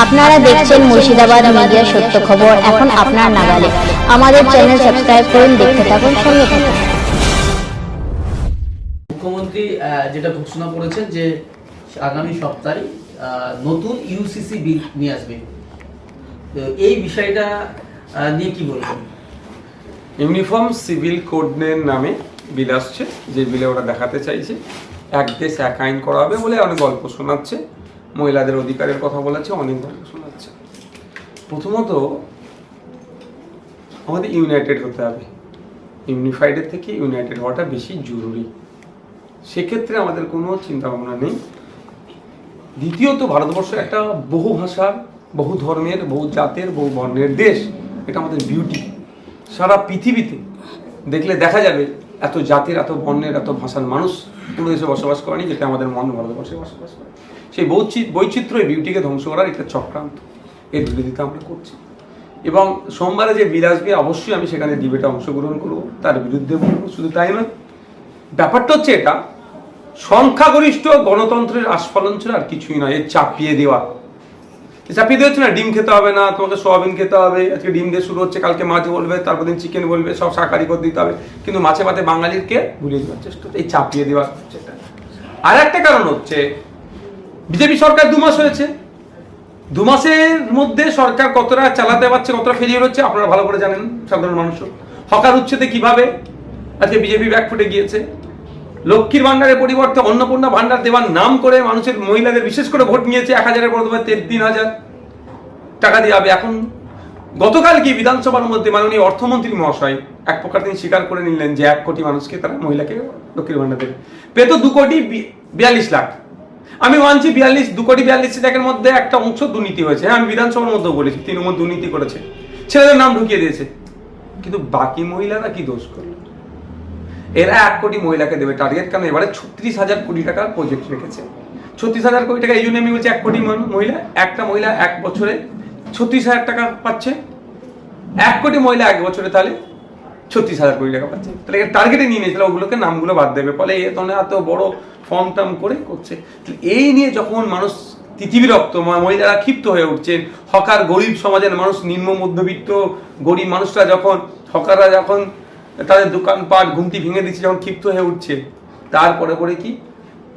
আপনারা দেখছেন মুর্শিদাবাদ মিডিয়া সত্য খবর এখন আপনার নাগালে। আমাদের চ্যানেল সাবস্ক্রাইব করুন, দেখতে থাকুন, সঙ্গে থাকুন। মুখ্যমন্ত্রী যেটা ঘোষণা করেছেন যে আগামী সপ্তাহে নতুন ইউসিসি বিল নিয়ে আসবে, তো এই বিষয়টা নিয়ে কি বলবেন? ইউনিফর্ম সিভিল কোডের নামে বিল আসছে, যে বিলে ওরা দেখাতে চাইছে এক দেশ এক আইন করা হবে বলে অনেক গল্প শোনাচ্ছে, মহিলাদের অধিকারের কথা বলেছে, অনেক গল্প শোনাচ্ছে। প্রথমত আমাদের ইউনাইটেড হতে হবে, ইউনিফাইডের থেকে ইউনাইটেড হওয়াটা বেশি জরুরি, সেক্ষেত্রে আমাদের কোনো চিন্তা ভাবনা নেই। দ্বিতীয়ত ভারতবর্ষ একটা বহু ভাষার, বহু ধর্মের, বহু জাতের, বহু বর্ণের দেশ, এটা আমাদের বিউটি। সারা পৃথিবীতে দেখলে দেখা যাবে এত জাতির, এত বর্ণের, এত ভাষার মানুষ কোনো দেশে বসবাস করেনি, যেটা আমাদের মন ভারতবর্ষে বসবাস করে। সেই বৈচিত্র্য, এই বিউটিকে ধ্বংস করার একটা চক্রান্ত, এর বিরোধিতা আমরা করছি। এবং সোমবারে যে বিল আসবে অবশ্যই আমি সেখানে ডিবেটে অংশগ্রহণ করবো, তার বিরুদ্ধে বলবো। শুধু তাই নয়, ব্যাপারটা হচ্ছে এটা সংখ্যাগরিষ্ঠ গণতন্ত্রের আস্ফলন ছিল, আর কিছুই নয়। এর চাপিয়ে দেওয়া হচ্ছে না, ডিম খেতে হবে না, তোমাকে সোয়াবিন খেতে হবে, আজকে ডিম দিয়ে শুরু হচ্ছে, কালকে মাছ বলবে, তারপর দিন চিকেন বলবে, সব শাকাহারি করে দিতে হবে, কিন্তু মাছে ভাতে বাঙালিরকে ভুলিয়ে দেওয়ার চেষ্টা, এই চাপিয়ে দেওয়া হচ্ছে। আর একটা কারণ হচ্ছে বিজেপি সরকার 2 মাস হয়েছে, 2 মাসের মধ্যে সরকার কতটা চালাতে পারছে, কতটা ফেলিয়ার হচ্ছে আপনারা ভালো করে জানেন, সাধারণ মানুষও। হকার উচ্ছেদে কিভাবে আজকে বিজেপি ব্যাকফুটে গিয়েছে, লক্ষ্মীর ভান্ডারের পরিবর্তে অন্নপূর্ণা ভান্ডার দেওয়ার নাম করে মানুষের, মহিলাদের বিশেষ করে ভোট নিয়েছে, 1000-এর বদলে 3,000 টাকা দিয়ে হবে। এখন গতকাল কি বিধানসভার মধ্যে মাননীয় অর্থমন্ত্রী মহাশয় এক প্রকার তিনি স্বীকার করে নিলেন যে 1 কোটি মানুষকে তারা, মহিলাকে লক্ষ্মীর ভান্ডার দেবে, পেত 2,42,00,000। আমি মানছি 2,42,00,000 মধ্যে একটা অংশ দুর্নীতি হয়েছে, হ্যাঁ আমি বিধানসভার মধ্যেও বলেছি তৃণমূল দুর্নীতি করেছে, ছেলেদের নাম ঢুকিয়ে দিয়েছে, কিন্তু বাকি মহিলারা কি দোষ করলো? এরা 1 কোটি মহিলাকে দেবে টার্গেট, কারণ এবারে 36,000 কোটি টাকার প্রজেক্ট রেখেছে। 36,000 কোটি টাকা, এই জন্য আমি বলছি 1 কোটি মহিলা, একটা মহিলা 1 বছরে 36,000 টাকা পাচ্ছে, 1 কোটি মহিলা 1 বছরে তাহলে 36,000 কোটি টাকা পাচ্ছে। তাহলে টার্গেটে নিয়ে নিয়েছিল, ওগুলোকে নামগুলো বাদ দেবে, ফলে এত বড় ফর্ম টার্ম করে করছে। এই নিয়ে যখন মানুষ তিতিবিরক্ত, মহিলারা ক্ষিপ্ত হয়ে উঠছেন, হকার, গরিব সমাজের মানুষ, নিম্ন মধ্যবিত্ত গরিব মানুষরা যখন, হকাররা যখন তাদের দোকানপাট ঘুমটি ভেঙে দিচ্ছে, যখন ক্ষিপ্ত হয়ে উঠছে, তারপরে পরে কি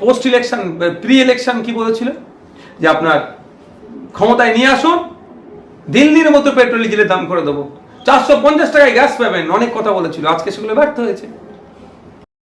পোস্ট ইলেকশন, প্রি ইলেকশন কি বলেছিল যে আপনার ক্ষমতায় নিয়ে আসুন, দিল্লির মতো পেট্রোল ডিজেলের দাম করে দেবো, 450 টাকায় গ্যাস পাবেন, অনেক কথা বলেছিল, আজকে সেগুলো ব্যর্থ হয়েছে।